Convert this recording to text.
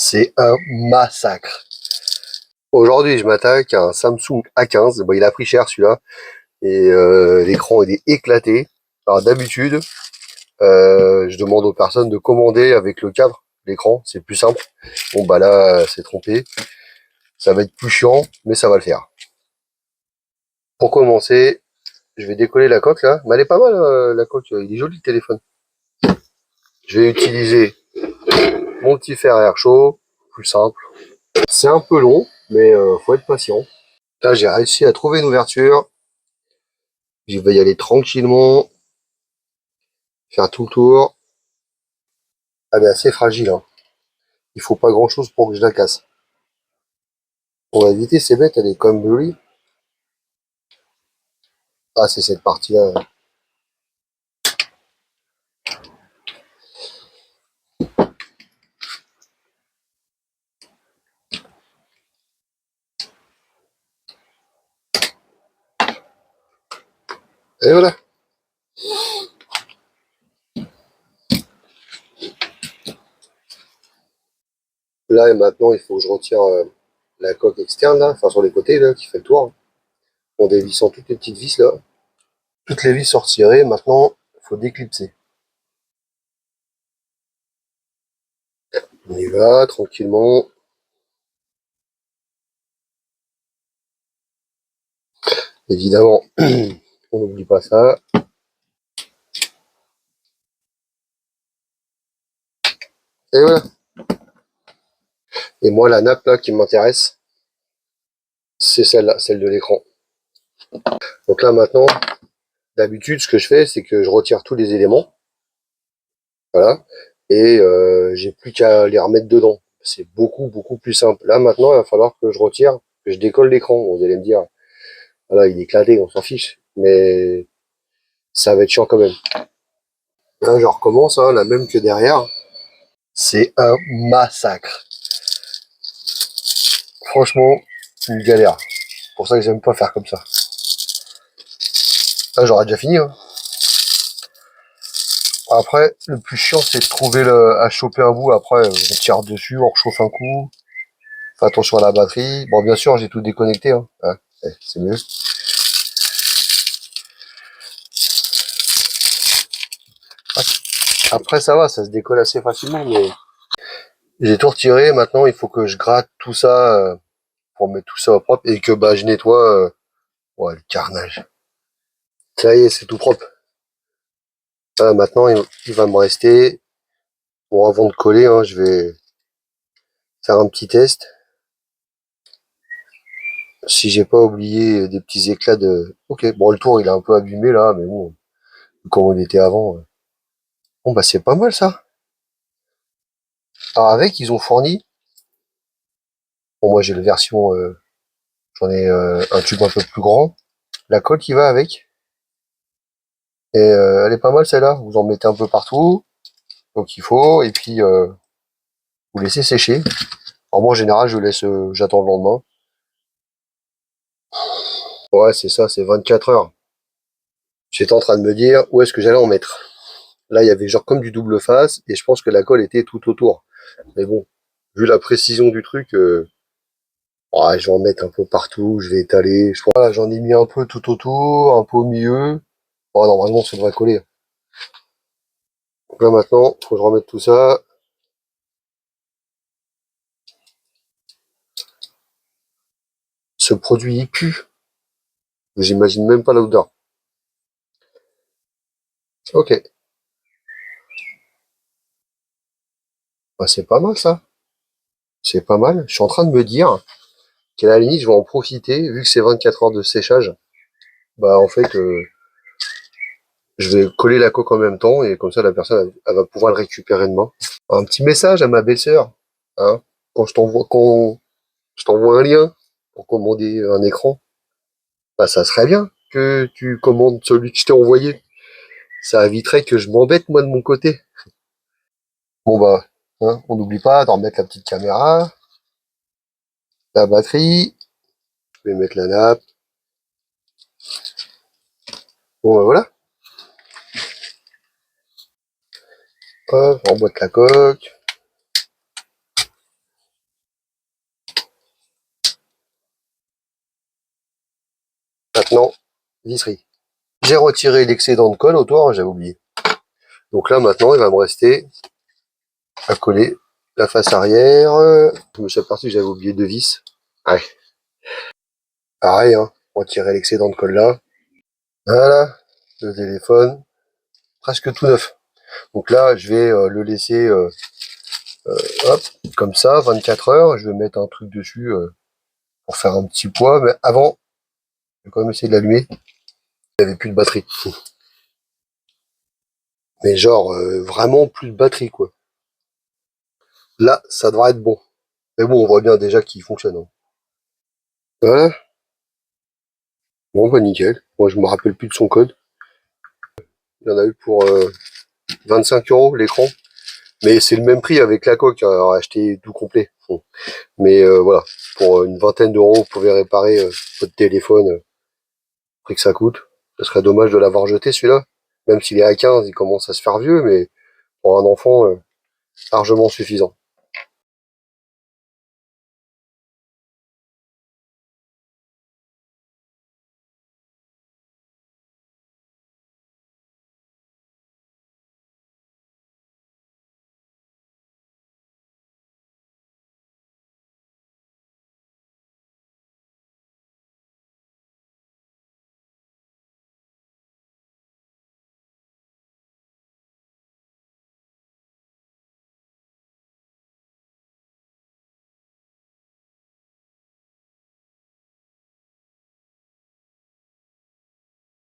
C'est un massacre. Aujourd'hui, je m'attaque à un Samsung A15. Bon, il a pris cher celui-là. Et l'écran il est éclaté. Alors d'habitude, je demande aux personnes de commander avec le cadre l'écran. C'est plus simple. Bon bah là, c'est trompé. Ça va être plus chiant, mais ça va le faire. Pour commencer, je vais décoller la coque là. Mais elle est pas mal la coque. Il est joli le téléphone. Je vais utiliser mon petit fer à air chaud. Plus simple. C'est un peu long, mais faut être patient. Là, j'ai réussi à trouver une ouverture. Je vais y aller tranquillement, faire tout le tour. Elle est assez fragile, hein. Il faut pas grand chose pour que je la casse. On va éviter, c'est bête, elle est comme jolie. Ah, c'est cette partie-là. Et voilà. Là et maintenant, il faut que je retire la coque externe, là, enfin sur les côtés, là, qui fait le tour, hein, en dévissant toutes les petites vis, là. Toutes les vis sont retirées. Maintenant, il faut déclipser. On y va, tranquillement. Évidemment, on n'oublie pas ça. Et voilà. Et moi, la nappe, là, qui m'intéresse, c'est celle-là, celle de l'écran. Donc là, maintenant, d'habitude, ce que je fais, c'est que je retire tous les éléments. Voilà. Et j'ai plus qu'à les remettre dedans. C'est beaucoup plus simple. Là, maintenant, il va falloir que je retire, que je décolle l'écran. Vous allez me dire, voilà, il est éclaté, on s'en fiche. Mais ça va être chiant quand même. Là, je recommence, hein, la même que derrière. C'est un massacre. Franchement, c'est une galère. C'est pour ça que j'aime pas faire comme ça. Là, j'aurais déjà fini, hein. Après, le plus chiant, c'est de trouver à choper un bout. Après, on tire dessus, on rechauffe un coup. Fais attention à la batterie. Bon, bien sûr, j'ai tout déconnecté, hein. Ah, c'est mieux. Après, ça va, ça se décolle assez facilement, mais j'ai tout retiré. Maintenant, il faut que je gratte tout ça pour mettre tout ça au propre et que bah je nettoie. Ouais, le carnage. Ça y est, c'est tout propre. Maintenant, il va me rester. Bon, avant de coller, hein, je vais faire un petit test. Si j'ai pas oublié des petits éclats de. Ok, bon, le tour il est un peu abîmé là, mais bon, comme on était avant. Bon, bah c'est pas mal ça. Alors avec, ils ont fourni. Bon, moi j'ai la version. J'en ai un tube un peu plus grand. La colle qui va avec. Et elle est pas mal celle-là. Vous en mettez un peu partout, donc il faut, et puis vous laissez sécher. Alors moi en général je laisse, j'attends le lendemain. Ouais c'est ça, c'est 24 heures. J'étais en train de me dire où est-ce que j'allais en mettre. Là il y avait genre comme du double face, et je pense que la colle était tout autour. Mais bon, vu la précision du truc, ouais, je vais en mettre un peu partout, je vais étaler. Je crois, voilà, j'en ai mis un peu tout autour, un peu au milieu. Bon, normalement ça devrait coller. Donc là maintenant, faut que je remette tout ça. Ce produit il pue. J'imagine même pas l'odeur. Ok. Bah, c'est pas mal ça. C'est pas mal. Je suis en train de me dire qu'à la limite, je vais en profiter, vu que c'est 24 heures de séchage. Bah, en fait, je vais coller la coque en même temps, et comme ça, la personne, elle va pouvoir le récupérer demain. Un petit message à ma belle-sœur, hein. Quand je t'envoie un lien pour commander un écran, bah, ça serait bien que tu commandes celui que je t'ai envoyé. Ça éviterait que je m'embête, moi, de mon côté. Bon, bah, hein, on n'oublie pas d'en remettre la petite caméra, la batterie, je vais mettre la nappe. Bon, bah, voilà. Hop, on emboîte la coque. Non, visserie. J'ai retiré l'excédent de colle autour, j'avais oublié. Donc là, maintenant, il va me rester à coller la face arrière. Je me suis aperçu que j'avais oublié 2 vis. Ouais. Pareil, hein. Retirer l'excédent de colle là. Voilà. Le téléphone. Presque tout neuf. Donc là, je vais le laisser hop, comme ça, 24 heures. Je vais mettre un truc dessus pour faire un petit poids. Mais avant, je vais quand même essayer de l'allumer. Il n'y avait plus de batterie. Mais genre, vraiment plus de batterie, quoi. Là, ça devrait être bon. Mais bon, on voit bien déjà qu'il fonctionne. Hein. Voilà. Bon, bah nickel. Moi, je me rappelle plus de son code. Il y en a eu pour 25 € l'écran. Mais c'est le même prix avec la coque, à acheter tout complet. Bon. Mais voilà, pour une vingtaine d'euros, vous pouvez réparer votre téléphone, prix que ça coûte. Ce serait dommage de l'avoir jeté celui-là. Même s'il est à 15, il commence à se faire vieux, mais pour un enfant, largement suffisant.